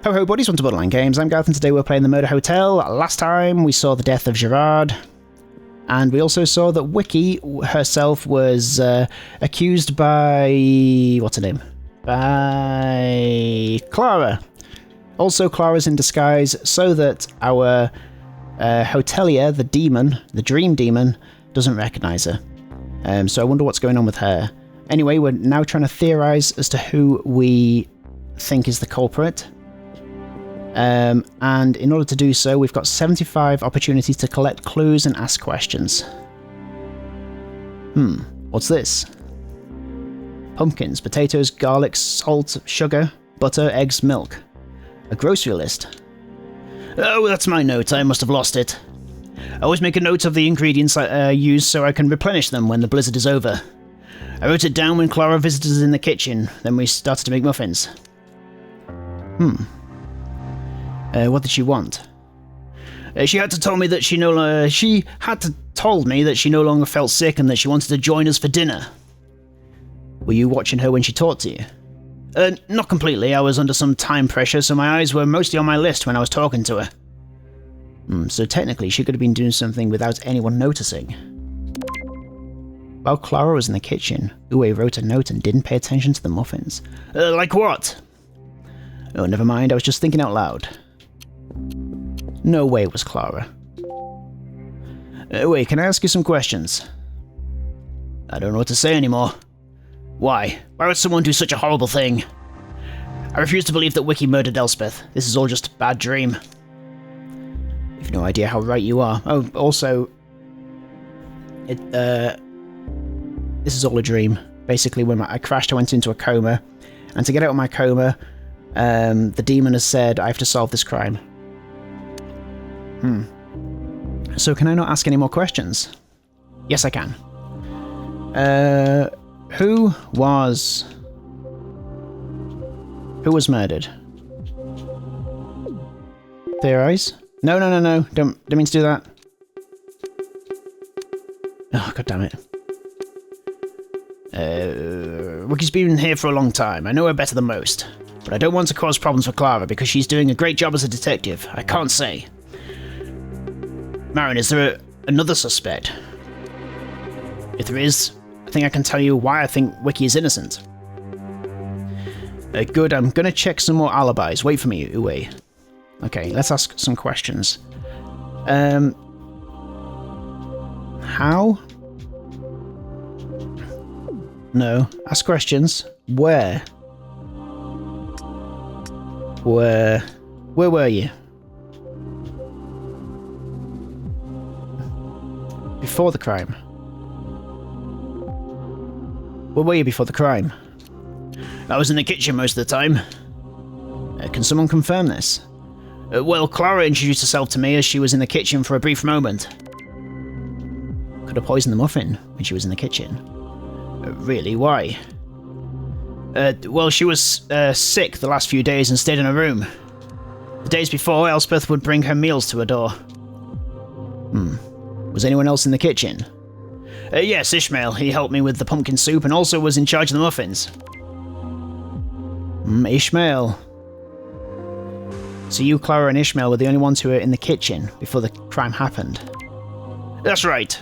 Ho ho buddies, welcome to Borderline Games. I'm Gareth and today we're playing the Murder Hotel. Last time we saw the death of Gerard, and we also saw that Wiki herself was accused by... what's her name? By Clara. Also Clara's in disguise so that our hotelier, the demon, the dream demon, doesn't recognise her. So I wonder what's going on with her. Anyway, we're now trying to theorise as to who we think is the culprit. And in order to do so, we've got 75 opportunities to collect clues and ask questions. What's this? Pumpkins, potatoes, garlic, salt, sugar, butter, eggs, milk. A grocery list. Oh, that's my note. I must have lost it. I always make a note of the ingredients I use so I can replenish them when the blizzard is over. I wrote it down when Clara visited us in the kitchen, then we started to make muffins. What did she want? She had told me that she no longer felt sick and that she wanted to join us for dinner. Were you watching her when she talked to you? Not completely. I was under some time pressure, so my eyes were mostly on my list when I was talking to her. So technically, she could have been doing something without anyone noticing. While Clara was in the kitchen, Uwe wrote a note and didn't pay attention to the muffins. Like what? Oh, never mind. I was just thinking out loud. No way it was Clara. Wait, can I ask you some questions? I don't know what to say anymore. Why? Why would someone do such a horrible thing? I refuse to believe that Wiki murdered Elspeth. This is all just a bad dream. You've no idea how right you are. Oh, also... this is all a dream. Basically, when I crashed, I went into a coma. And to get out of my coma, the demon has said, I have to solve this crime. So can I not ask any more questions? Yes, I can. Who was murdered? Theorize? No. Don't mean to do that. Oh, god damn it. Wiki's been here for a long time. I know her better than most. But I don't want to cause problems for Clara because she's doing a great job as a detective. I can't say. Marin, is there another suspect? If there is, I think I can tell you why I think Wiki is innocent. Good, I'm gonna check some more alibis. Wait for me, Uwe. Okay, let's ask some questions. How? No. Ask questions. Where? Where were you? Before the crime. Where were you before the crime? I was in the kitchen most of the time. Can someone confirm this? Well, Clara introduced herself to me as she was in the kitchen for a brief moment. Could have poisoned the muffin when she was in the kitchen. Really? Why? Well, she was sick the last few days and stayed in her room. The days before, Elspeth would bring her meals to her door. Was anyone else in the kitchen? Yes, Ishmael. He helped me with the pumpkin soup and also was in charge of the muffins. Ishmael. So you, Clara, and Ishmael were the only ones who were in the kitchen before the crime happened? That's right.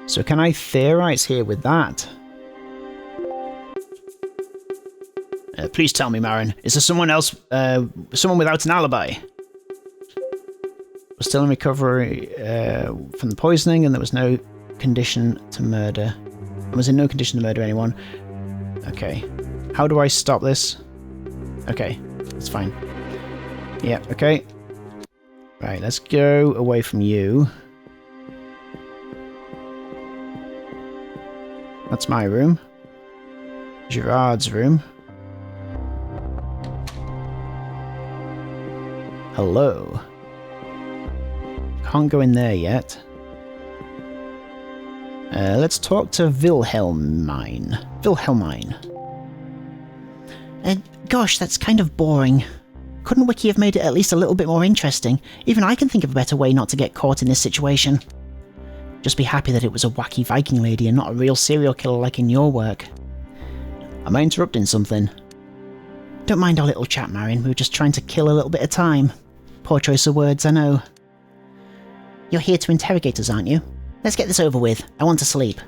So can I theorize here with that? Please tell me, Marin. Is there someone else, someone without an alibi? Was still in recovery from the poisoning and there was no condition to murder. I was in no condition to murder anyone. Okay. How do I stop this? Okay, that's fine. Yeah, okay. Right, let's go away from you. That's my room. Gerard's room. Hello. Can't go in there yet. Let's talk to Wilhelmine. Gosh, that's kind of boring. Couldn't Wiki have made it at least a little bit more interesting? Even I can think of a better way not to get caught in this situation. Just be happy that it was a wacky Viking lady and not a real serial killer like in your work. Am I interrupting something? Don't mind our little chat, Marion. We were just trying to kill a little bit of time. Poor choice of words, I know. You're here to interrogate us, aren't you? Let's get this over with. I want to sleep.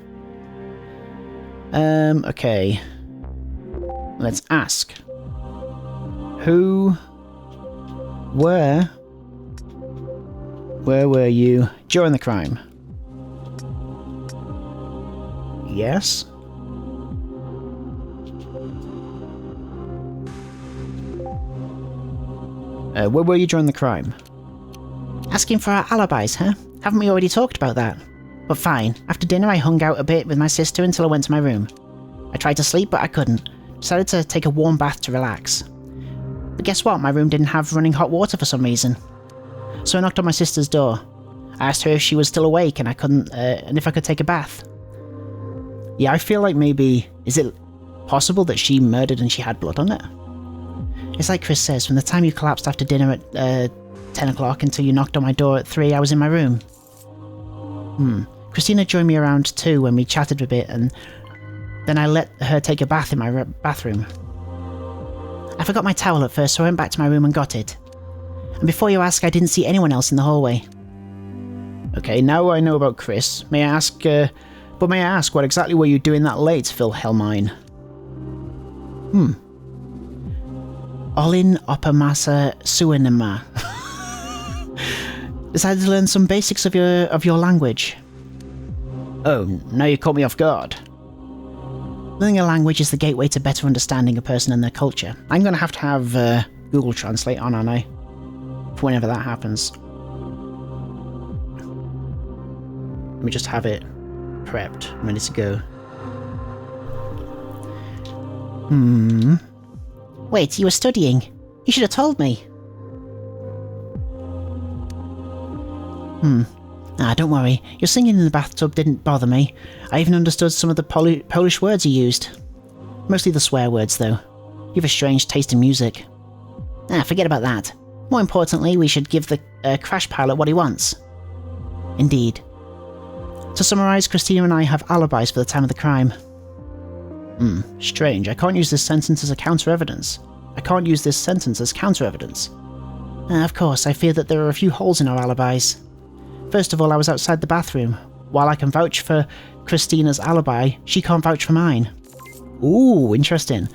Okay. Let's ask. Where were you during the crime? Yes? Where were you during the crime? Asking for our alibis, huh? Haven't we already talked about that? But fine. After dinner I hung out a bit with my sister until I went to my room. I tried to sleep, but I couldn't. Decided to take a warm bath to relax. But guess what? My room didn't have running hot water for some reason. So I knocked on my sister's door. I asked her if she was still awake and and if I could take a bath. Yeah, I feel like maybe... Is it possible that she murdered and she had blood on it? It's like Chris says, from the time you collapsed after dinner at 10 o'clock until you knocked on my door at 3, I was in my room. Christina joined me around 2 when we chatted a bit, and then I let her take a bath in my bathroom. I forgot my towel at first, so I went back to my room and got it. And before you ask, I didn't see anyone else in the hallway. Okay, now I know about Chris. May I ask what exactly were you doing that late, Phil Helmine? Olin Opamasa Suinema. Decided to learn some basics of your language. Oh, now you caught me off guard. Learning a language is the gateway to better understanding a person and their culture. I'm going to have Google Translate on, aren't I? For whenever that happens. Let me just have it prepped, ready to go. Wait, you were studying? You should have told me. Don't worry. Your singing in the bathtub didn't bother me. I even understood some of the Polish words you used. Mostly the swear words, though. You have a strange taste in music. Forget about that. More importantly, we should give the crash pilot what he wants. Indeed. To summarise, Christina and I have alibis for the time of the crime. Strange. I can't use this sentence as counter-evidence. Of course, I fear that there are a few holes in our alibis. First of all, I was outside the bathroom. While I can vouch for Christina's alibi, she can't vouch for mine. Ooh, interesting.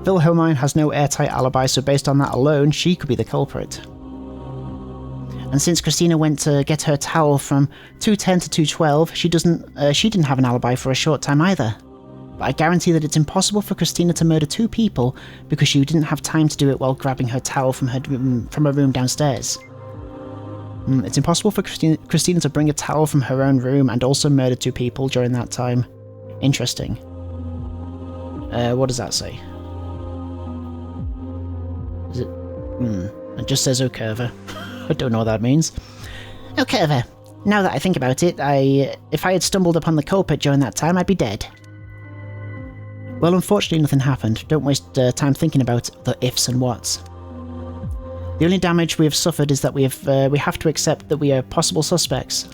Wilhelmine has no airtight alibi, so based on that alone, she could be the culprit. And since Christina went to get her towel from 2:10 to 2:12, she didn't have an alibi for a short time either. But I guarantee that it's impossible for Christina to murder 2 people because she didn't have time to do it while grabbing her towel from her room downstairs. It's impossible for Christina to bring a towel from her own room and also murder 2 people during that time. Interesting. What does that say? Is it... It just says O'Curver. I don't know what that means. O'Curver. Now that I think about it, if I had stumbled upon the culprit during that time, I'd be dead. Well, unfortunately nothing happened. Don't waste time thinking about the ifs and whats. The only damage we have suffered is that we have to accept that we are possible suspects.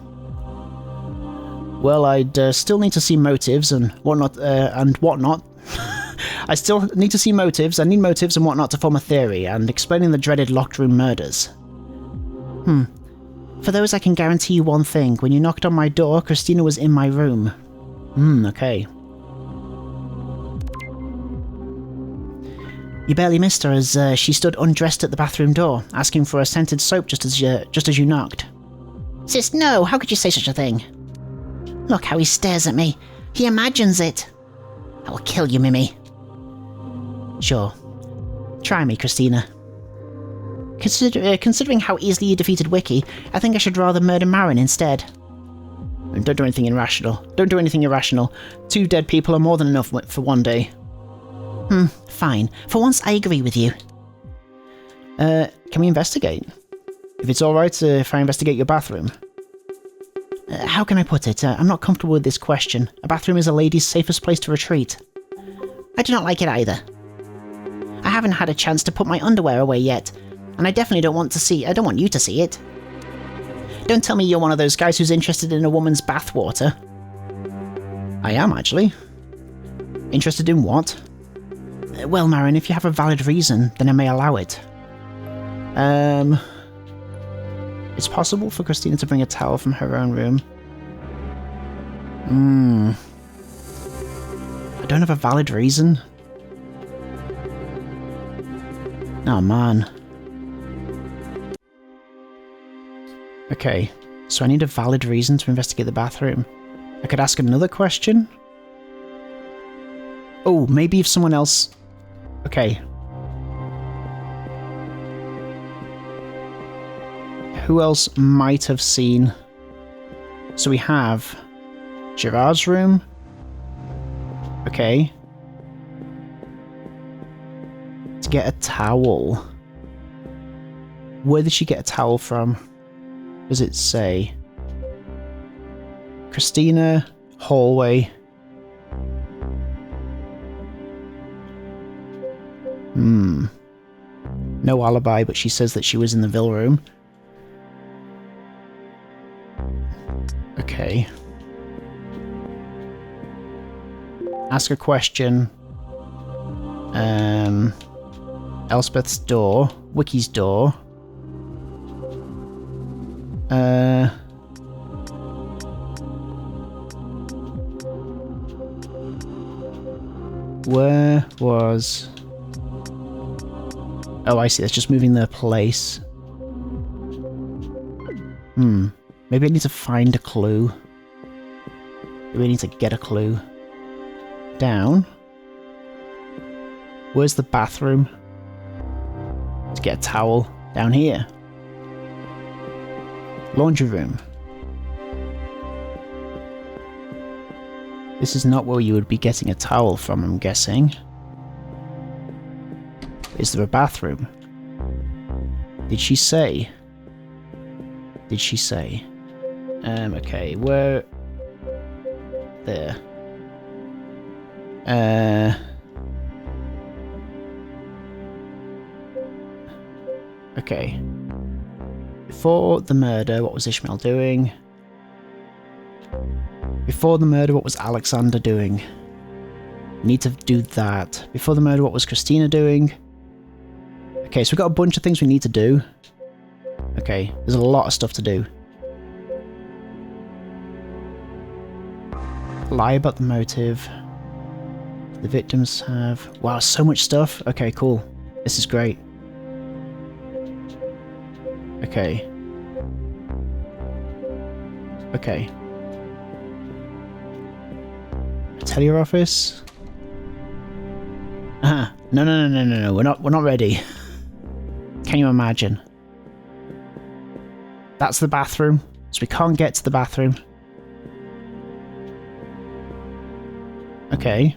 Well, I'd still need to see motives and whatnot. I still need to see motives. I need motives and whatnot to form a theory and explaining the dreaded locked room murders. For those, I can guarantee you one thing. When you knocked on my door, Christina was in my room. Okay. You barely missed her as she stood undressed at the bathroom door, asking for a scented soap just as you knocked. Sis, no! How could you say such a thing? Look how he stares at me. He imagines it. I will kill you, Mimi. Sure. Try me, Christina. Considering how easily you defeated Wiki, I think I should rather murder Marin instead. Don't do anything irrational. 2 dead people are more than enough for one day. Fine. For once, I agree with you. Can we investigate? If it's alright if I investigate your bathroom. How can I put it? I'm not comfortable with this question. A bathroom is a lady's safest place to retreat. I do not like it either. I haven't had a chance to put my underwear away yet, and I definitely don't want you to see it. Don't tell me you're one of those guys who's interested in a woman's bathwater. I am, actually. Interested in what? Well, Marin, if you have a valid reason, then I may allow it. It's possible for Christina to bring a towel from her own room. I don't have a valid reason. Oh, man. Okay, so I need a valid reason to investigate the bathroom. I could ask another question. Oh, maybe if someone else... Okay. Who else might have seen... So we have... Gerard's room. Okay. To get a towel. Where did she get a towel from? Does it say? Christina, hallway. No alibi, but she says that she was in the Ville room. Okay. Ask a question. Elspeth's door. Wiki's door. Where was... Oh, I see. That's just moving their place. Maybe I need to find a clue. Maybe I need to get a clue. Down. Where's the bathroom? To get a towel. Down here. Laundry room. This is not where you would be getting a towel from, I'm guessing. Is there a bathroom? Did she say? Did she say? Okay, where... There. Okay. Before the murder, what was Ishmael doing? Before the murder, what was Alexander doing? Need to do that. Before the murder, what was Christina doing? Okay, so we've got a bunch of things we need to do. Okay, there's a lot of stuff to do. Lie about the motive. The victims have... Wow, so much stuff. Okay, cool. This is great. Okay. Okay. Tell your office. No. We're not ready. Can you imagine? That's the bathroom. So we can't get to the bathroom. Okay.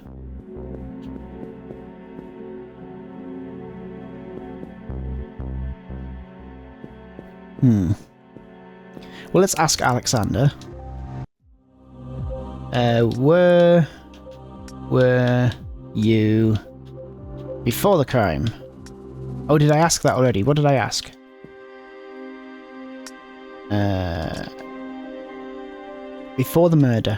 Well, let's ask Alexander. Where were you before the crime? Oh, did I ask that already? What did I ask? Before the murder.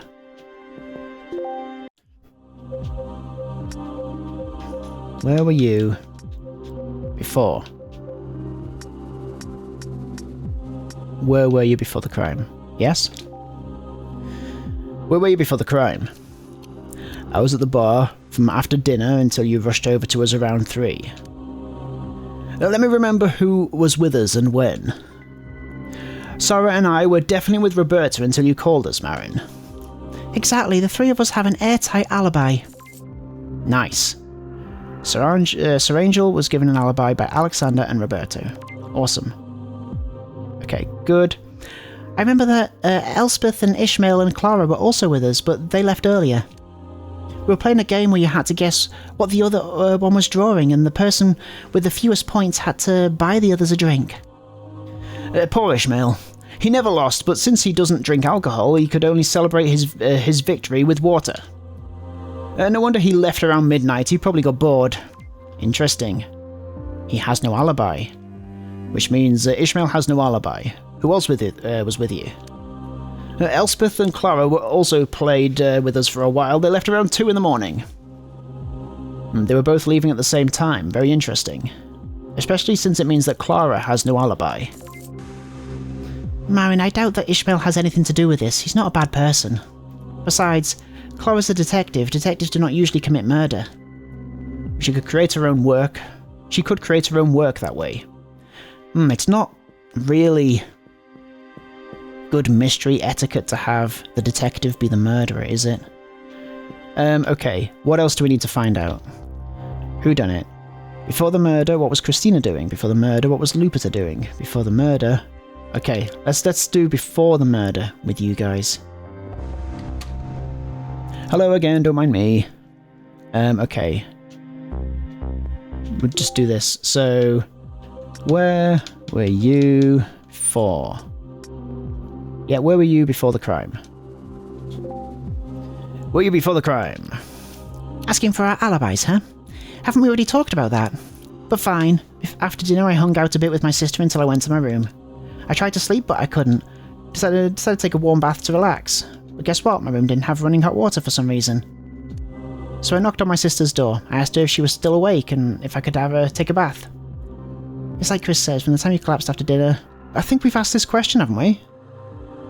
Where were you before? Where were you before the crime? Yes? Where were you before the crime? I was at the bar from after dinner until you rushed over to us around 3. Now let me remember who was with us and when. Sarah and I were definitely with Roberta until you called us, Marin. Exactly, the three of us have an airtight alibi. Nice. Sir Angel was given an alibi by Alexander and Roberto. Awesome. Okay, good. I remember that Elspeth and Ishmael and Clara were also with us, but they left earlier. We were playing a game where you had to guess what the other one was drawing, and the person with the fewest points had to buy the others a drink. Poor Ishmael. He never lost, but since he doesn't drink alcohol, he could only celebrate his victory with water. No wonder he left around midnight. He probably got bored. Interesting. He has no alibi. Which means Ishmael has no alibi. Who else was with you? Elspeth and Clara were also played with us for a while. They left around 2 in the morning. They were both leaving at the same time. Very interesting. Especially since it means that Clara has no alibi. Marin, I doubt that Ishmael has anything to do with this. He's not a bad person. Besides, Clara's a detective. Detectives do not usually commit murder. She could create her own work. She could create her own work that way. It's not really good mystery etiquette to have the detective be the murderer, is it? Okay, what else do we need to find out? Who done it? Before the murder, what was Christina doing? Before the murder, what was Lupita doing? Before the murder... Okay, let's do before the murder with you guys. Hello again, don't mind me. Okay. We'll just do this. So, where were you before? Yeah, where were you before the crime? Were you before the crime? Asking for our alibis, huh? Haven't we already talked about that? But fine. After dinner I hung out a bit with my sister until I went to my room. I tried to sleep, but I couldn't. Decided to take a warm bath to relax. But guess what? My room didn't have running hot water for some reason. So I knocked on my sister's door. I asked her if she was still awake and if I could have her take a bath. It's like Chris says, from the time you collapsed after dinner... I think we've asked this question, haven't we?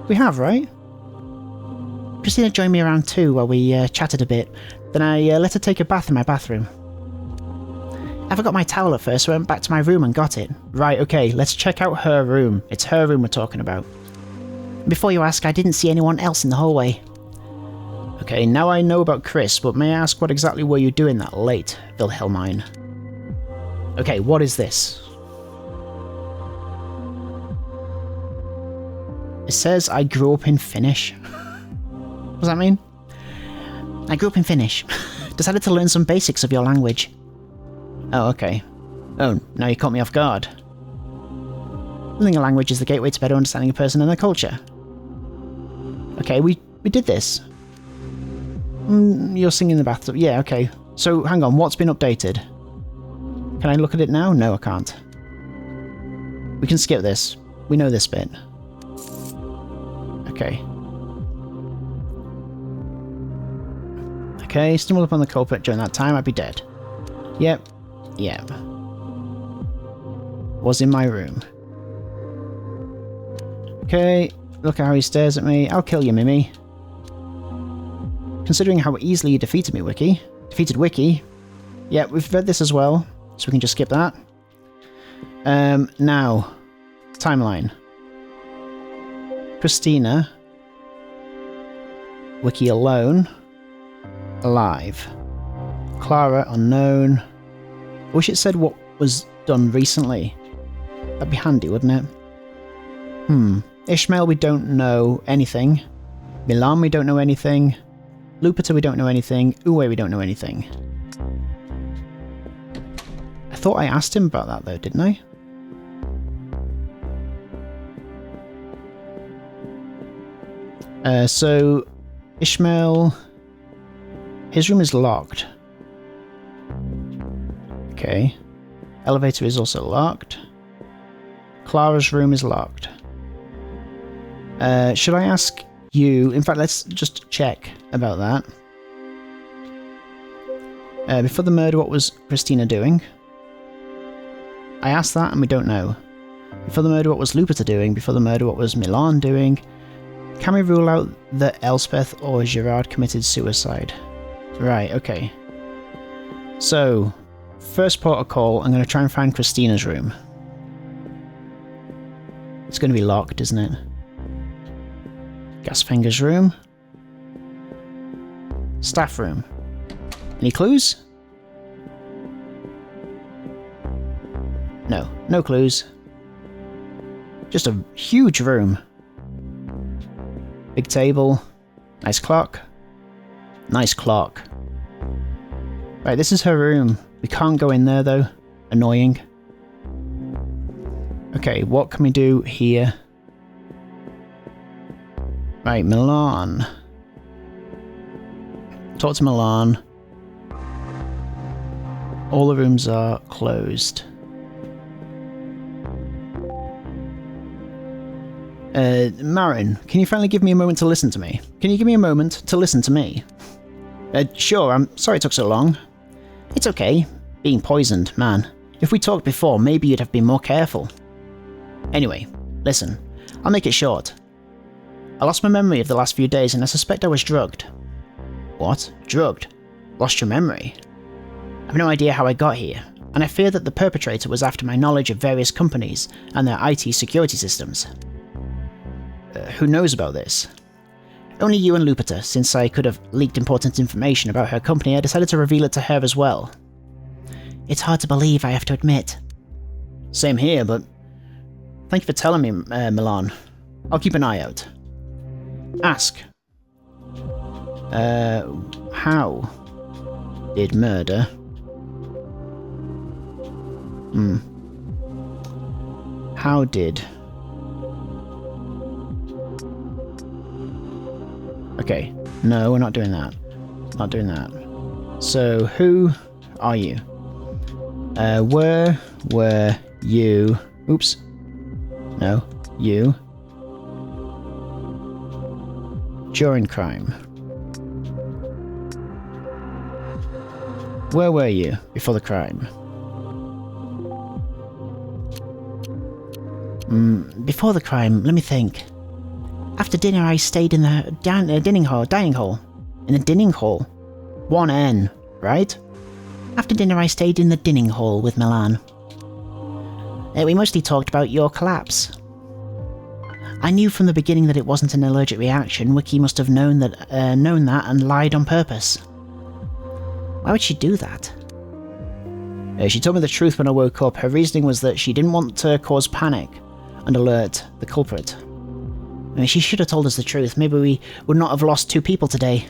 We have, right? Christina joined me around 2 while we chatted a bit. Then I let her take a bath in my bathroom. I forgot my towel at first, so I went back to my room and got it. Right, okay, let's check out her room. It's her room we're talking about. Before you ask, I didn't see anyone else in the hallway. Okay, now I know about Chris, but may I ask what exactly were you doing that late, Wilhelmine? Okay, what is this? It says I grew up in Finnish. What does that mean? I grew up in Finnish. Decided to learn some basics of your language. Oh, okay. Oh, now you caught me off guard. Learning a language is the gateway to better understanding a person and their culture. Okay, we did this. You're singing in the bathtub. Yeah, okay. So, hang on, what's been updated? Can I look at it now? No, I can't. We can skip this. We know this bit. Okay. Okay, stumbled upon the culprit during that time, I'd be dead. Yep. Yep. Was in my room. Okay, look at how he stares at me. I'll kill you, Mimi. Considering how easily you defeated me, Wiki. Defeated Wiki. Yeah, we've read this as well, so we can just skip that. Now, timeline. Christina. Wiki alone. Alive. Clara unknown. I wish it said what was done recently. That'd be handy, wouldn't it? Ishmael, we don't know anything. Milan, we don't know anything. Lupita, we don't know anything. Uwe, we don't know anything. I thought I asked him about that though, didn't I? So, Ishmael... His room is locked. Okay. Elevator is also locked. Clara's room is locked. Should I ask you... In fact, let's just check about that. Before the murder, what was Christina doing? I asked that and we don't know. Before the murder, what was Lupita doing? Before the murder, what was Milan doing? Can we rule out that Elspeth or Gerard committed suicide? Right, okay. So, first port of call, I'm going to try and find Christina's room. It's going to be locked, isn't it? Gasfinger's room. Staff room. Any clues? No, no clues. Just a huge room. Big table. Nice clock. Nice clock. Right, this is her room. We can't go in there though. Annoying. Okay, what can we do here? Right, Milan. Talk to Milan. All the rooms are closed. Marin, can you finally give me a moment to listen to me? Can you give me a moment to listen to me? Sure, I'm sorry it took so long. It's okay. Being poisoned, man. If we talked before, maybe you'd have been more careful. Anyway, listen. I'll make it short. I lost my memory of the last few days and I suspect I was drugged. What? Drugged? Lost your memory? I've no idea how I got here, and I fear that the perpetrator was after my knowledge of various companies and their IT security systems. Who knows about this? Only you and Lupita, since I could have leaked important information about her company, I decided to reveal it to her as well. It's hard to believe, I have to admit. Same here, but thank you for telling me, Milan. I'll keep an eye out. Ask. How did murder... How did... Okay, no, we're not doing that. Not doing that. So, who are you? Where were you... Oops. No, you. During crime. Where were you before the crime? Before the crime, let me think. After dinner I stayed in the dining hall. In the dining hall. 1N, right? After dinner I stayed in the dining hall with Milan. We mostly talked about your collapse. I knew from the beginning that it wasn't an allergic reaction. Wiki must have known that and lied on purpose. Why would she do that? She told me the truth when I woke up. Her reasoning was that she didn't want to cause panic and alert the culprit. I mean, she should have told us the truth. Maybe we would not have lost 2 people today.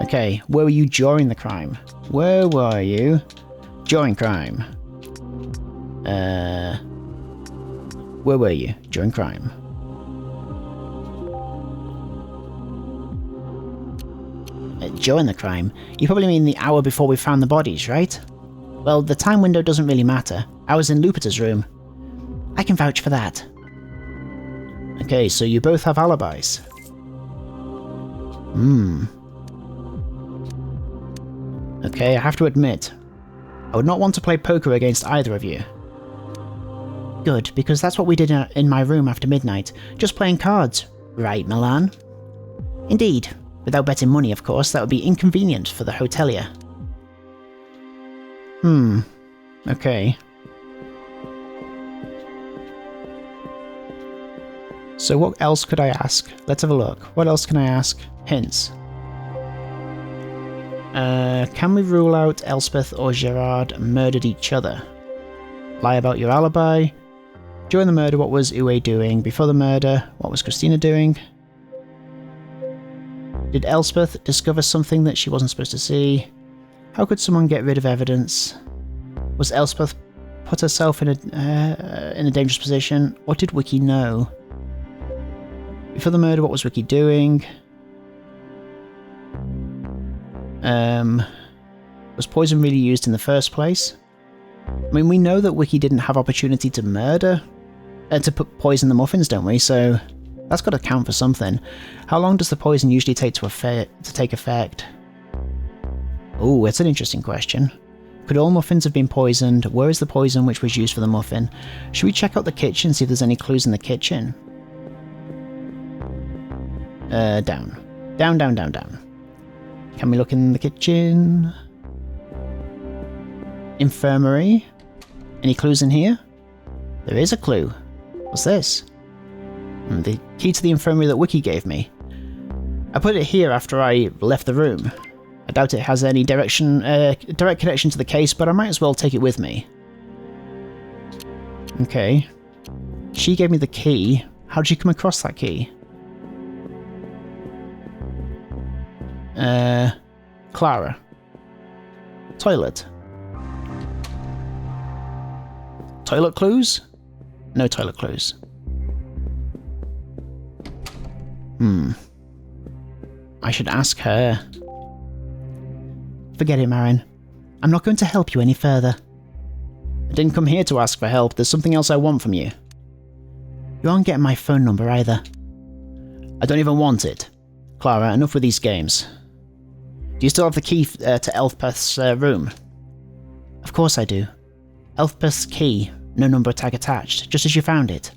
Okay, where were you during the crime? Where were you during crime? Where were you during crime? During the crime? You probably mean the hour before we found the bodies, right? Well, the time window doesn't really matter. I was in Lupita's room. I can vouch for that. Okay, so you both have alibis. Okay, I have to admit, I would not want to play poker against either of you. Good, because that's what we did in my room after midnight. Just playing cards. Right, Milan? Indeed. Without betting money, of course. That would be inconvenient for the hotelier. Okay. So what else could I ask? Let's have a look. What else can I ask? Hints. Can we rule out Elspeth or Gerard murdered each other? Lie about your alibi. During the murder, what was Uwe doing? Before the murder, what was Christina doing? Did Elspeth discover something that she wasn't supposed to see? How could someone get rid of evidence? Was Elspeth put herself in a dangerous position? What did Wiki know? Before the murder, what was Wiki doing? Was poison really used in the first place? I mean, we know that Wiki didn't have opportunity to murder, to poison the muffins, don't we? So that's got to count for something. How long does the poison usually take to take effect? Oh, it's an interesting question. Could all muffins have been poisoned? Where is the poison which was used for the muffin? Should we check out the kitchen, see if there's any clues in the kitchen? Down. Down, down, down, down. Can we look in the kitchen? Infirmary? Any clues in here? There is a clue. What's this? The key to the infirmary that Wiki gave me. I put it here after I left the room. I doubt it has any direct connection to the case, but I might as well take it with me. Okay. She gave me the key. How did she come across that key? Clara. Toilet. Toilet clues? No toilet clues. I should ask her. Forget it, Marin. I'm not going to help you any further. I didn't come here to ask for help. There's something else I want from you. You aren't getting my phone number either. I don't even want it. Clara, enough with these games. Do you still have the key to Elspeth's room? Of course I do. Elspeth's key, no number tag attached, just as you found it.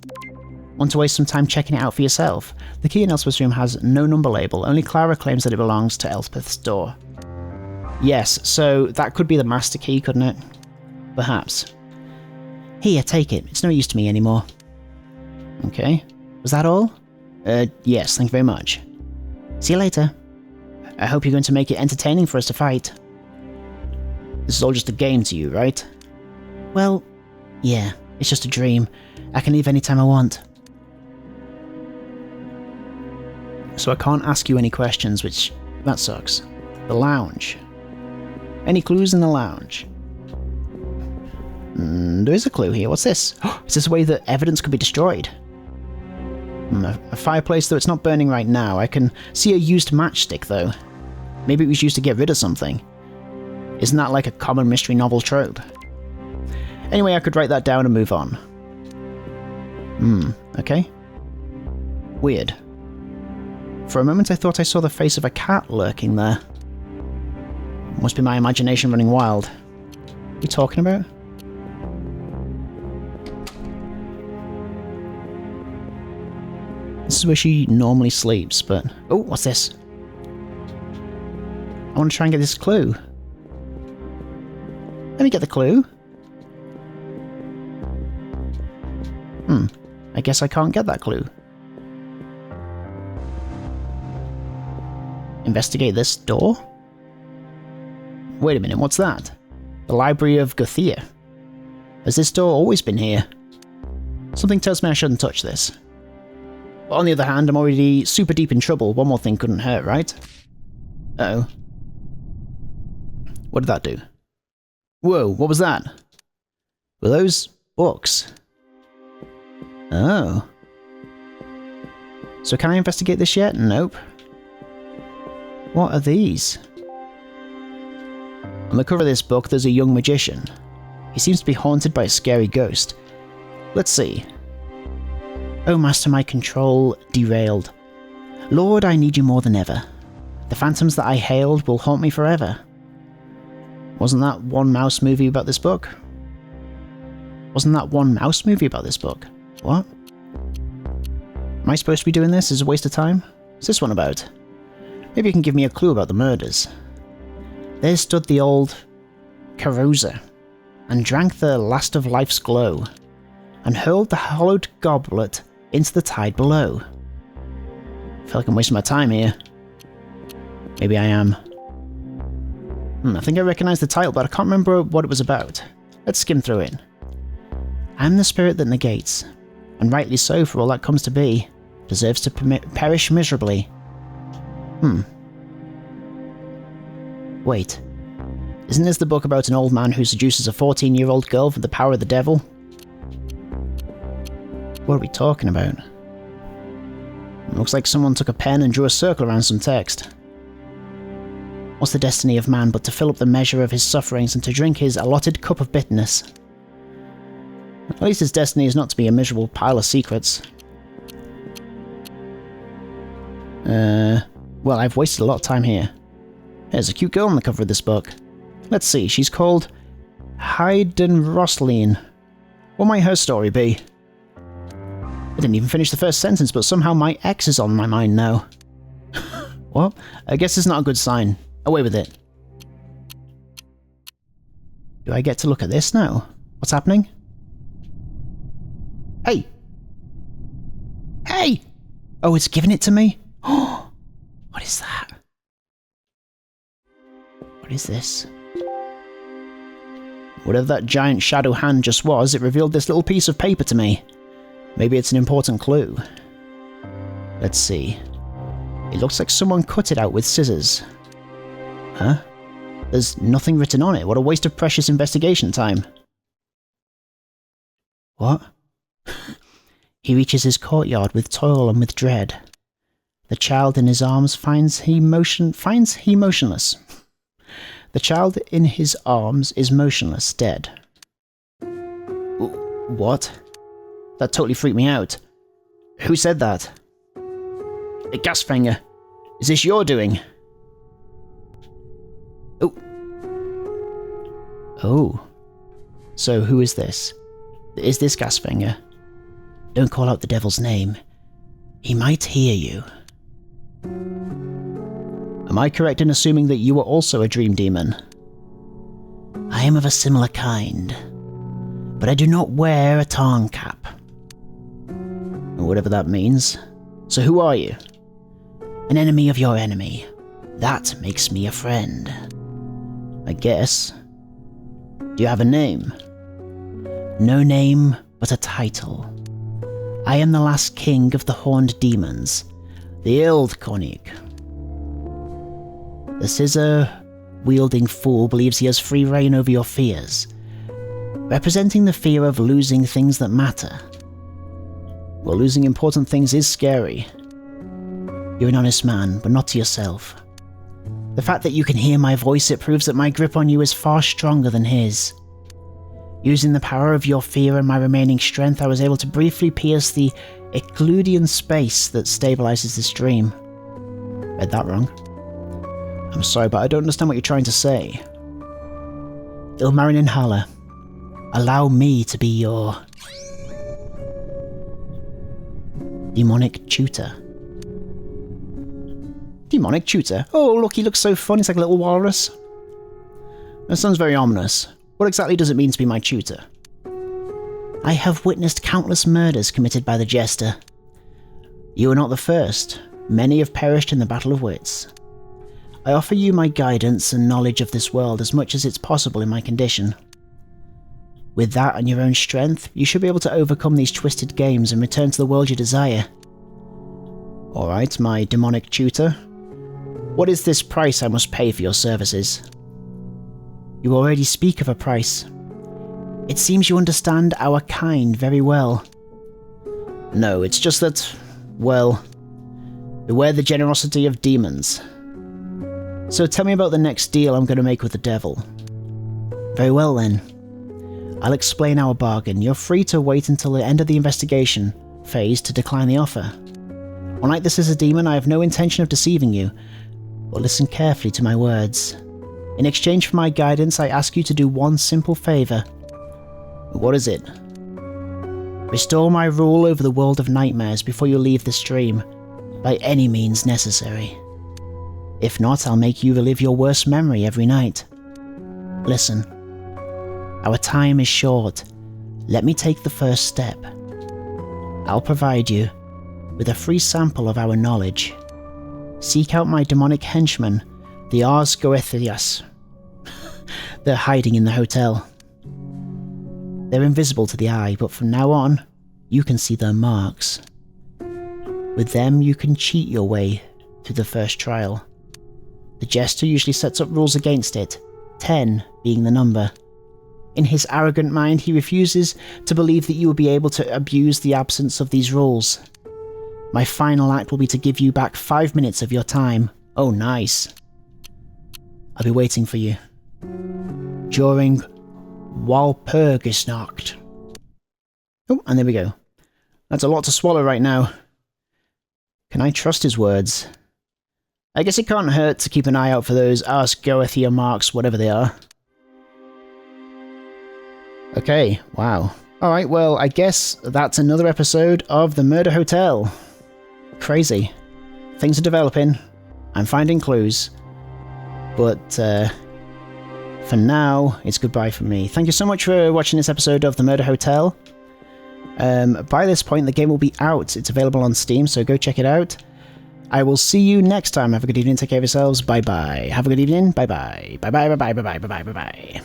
Want to waste some time checking it out for yourself? The key in Elspeth's room has no number label, only Clara claims that it belongs to Elspeth's door. Yes, so that could be the master key, couldn't it? Perhaps. Here, take it. It's no use to me anymore. Okay. Was that all? Yes, thank you very much. See you later. I hope you're going to make it entertaining for us to fight. This is all just a game to you, right? Well, yeah, it's just a dream. I can leave anytime I want. So I can't ask you any questions, which... that sucks. The lounge. Any clues in the lounge? There is a clue here. What's this? Is this a way that evidence could be destroyed? A fireplace, though it's not burning right now. I can see a used matchstick, though. Maybe it was used to get rid of something. Isn't that like a common mystery novel trope? Anyway, I could write that down and move on. Okay. Weird. For a moment I thought I saw the face of a cat lurking there. Must be my imagination running wild. What are you talking about? This is where she normally sleeps, but... oh, what's this? I want to try and get this clue. Let me get the clue. I guess I can't get that clue. Investigate this door? Wait a minute, what's that? The Library of Gothia. Has this door always been here? Something tells me I shouldn't touch this. But on the other hand, I'm already super deep in trouble. One more thing couldn't hurt, right? Uh-oh. What did that do? Whoa, what was that? Were those books? Oh. So can I investigate this yet? Nope. What are these? On the cover of this book, there's a young magician. He seems to be haunted by a scary ghost. Let's see. Oh, master, my control derailed. Lord, I need you more than ever. The phantoms that I hailed will haunt me forever. Wasn't that one mouse movie about this book? Wasn't that one mouse movie about this book? What? Am I supposed to be doing this? Is it a waste of time? What's this one about? Maybe you can give me a clue about the murders. There stood the old Carosa, and drank the last of life's glow, and hurled the hollowed goblet into the tide below. I feel like I'm wasting my time here. Maybe I am. I think I recognise the title, but I can't remember what it was about. Let's skim through it. I'm the spirit that negates, and rightly so for all that comes to be, deserves to perish miserably. Wait. Isn't this the book about an old man who seduces a 14-year-old girl for the power of the devil? What are we talking about? It looks like someone took a pen and drew a circle around some text. What's the destiny of man but to fill up the measure of his sufferings and to drink his allotted cup of bitterness? At least his destiny is not to be a miserable pile of secrets. Well, I've wasted a lot of time here. There's a cute girl on the cover of this book. Let's see, she's called Hayden Rosleen. What might her story be? I didn't even finish the first sentence, but somehow my ex is on my mind now. Well, I guess it's not a good sign. Away with it. Do I get to look at this now? What's happening? Hey! Hey! Oh, it's giving it to me? Oh, what is that? What is this? Whatever that giant shadow hand just was, it revealed this little piece of paper to me. Maybe it's an important clue. Let's see. It looks like someone cut it out with scissors. Huh? There's nothing written on it. What a waste of precious investigation time. What? He reaches his courtyard with toil and with dread. The child in his arms finds he motionless. The child in his arms is motionless, dead. What? That totally freaked me out. Who said that? Gasfinger, is this your doing? Oh. Oh. So who is this? Is this Gasfinger? Don't call out the devil's name. He might hear you. Am I correct in assuming that you are also a dream demon? I am of a similar kind, but I do not wear a tarn cap. Whatever that means. So who are you? An enemy of your enemy. That makes me a friend. I guess. Do you have a name? No name, but a title. I am the last king of the horned demons, the Ildkonig. The scissor-wielding fool believes he has free reign over your fears, representing the fear of losing things that matter. Well, losing important things is scary. You're an honest man, but not to yourself. The fact that you can hear my voice, it proves that my grip on you is far stronger than his. Using the power of your fear and my remaining strength, I was able to briefly pierce the Euclidean space that stabilizes this dream. Read that wrong. I'm sorry, but I don't understand what you're trying to say. Ilmarin and Hala, allow me to be your demonic tutor. Demonic tutor? Oh, look, he looks so fun. He's like a little walrus. That sounds very ominous. What exactly does it mean to be my tutor? I have witnessed countless murders committed by the Jester. You are not the first. Many have perished in the Battle of Wits. I offer you my guidance and knowledge of this world as much as it's possible in my condition. With that and your own strength, you should be able to overcome these twisted games and return to the world you desire. Alright, my demonic tutor. What is this price I must pay for your services? You already speak of a price. It seems you understand our kind very well. No, it's just that, well, beware the generosity of demons. So tell me about the next deal I'm going to make with the devil. Very well then. I'll explain our bargain. You're free to wait until the end of the investigation phase to decline the offer. Unlike this as a demon, I have no intention of deceiving you, but listen carefully to my words. In exchange for my guidance, I ask you to do one simple favor. What is it? Restore my rule over the world of nightmares before you leave this dream, by any means necessary. If not, I'll make you relive your worst memory every night. Listen. Our time is short. Let me take the first step. I'll provide you with a free sample of our knowledge. Seek out my demonic henchmen, the Ars Goethias. They're hiding in the hotel. They're invisible to the eye, but from now on, you can see their marks. With them, you can cheat your way through the first trial. The Jester usually sets up rules against it, 10 being the number. In his arrogant mind, he refuses to believe that you will be able to abuse the absence of these rules. My final act will be to give you back 5 minutes of your time. Oh, nice. I'll be waiting for you. During Walpurgisnacht. Oh, and there we go. That's a lot to swallow right now. Can I trust his words? I guess it can't hurt to keep an eye out for those Ars Goethia marks, whatever they are. Okay, wow. Alright, well, I guess that's another episode of The Murder Hotel. Crazy. Things are developing. I'm finding clues. But, for now, it's goodbye from me. Thank you so much for watching this episode of The Murder Hotel. By this point, the game will be out. It's available on Steam, so go check it out. I will see you next time. Have a good evening. Take care of yourselves. Bye-bye. Have a good evening. Bye-bye. Bye-bye, bye-bye, bye-bye, bye-bye, bye-bye.